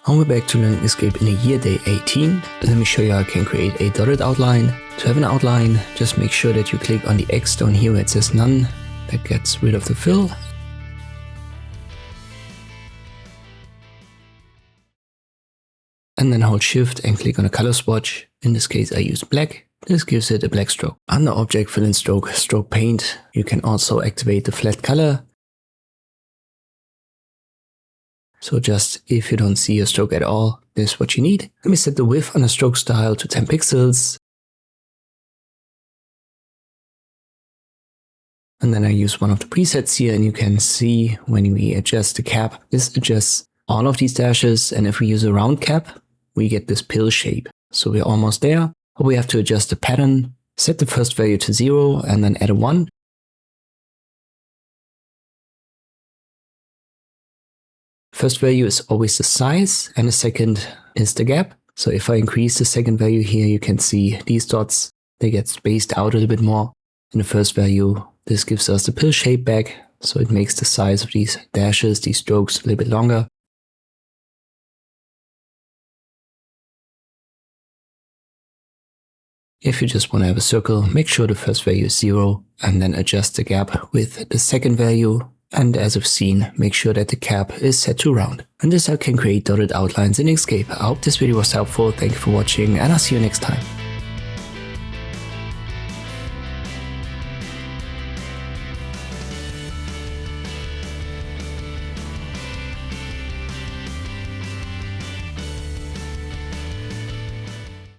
And we're back to learning Inkscape in the year day 18. Let me show you how I can create a dotted outline. To have an outline, just make sure that you click on the X down here where it says none. That gets rid of the fill. And then hold Shift and click on a color swatch. In this case I use black. This gives it a black stroke. Under Object, Fill and Stroke, Stroke Paint, you can also activate the flat color. So just if you don't see a stroke at all, this is what you need. Let me set the width on the stroke style to 10 pixels. And then I use one of the presets here, and you can see when we adjust the cap, this adjusts all of these dashes. And if we use a round cap, we get this pill shape. So we're almost there. But we have to adjust the pattern, set the first value to 0 and then add a 1. First value is always the size and the second is the gap. So if I increase the second value here, you can see these dots, they get spaced out a little bit more. In the first value, this gives us the pill shape back. So it makes the size of these dashes, these strokes, a little bit longer. If you just want to have a circle, make sure the first value is 0 and then adjust the gap with the second value. And as we've seen, make sure that the cap is set to round. And this is how you can create dotted outlines in Inkscape. I hope this video was helpful. Thank you for watching and I'll see you next time.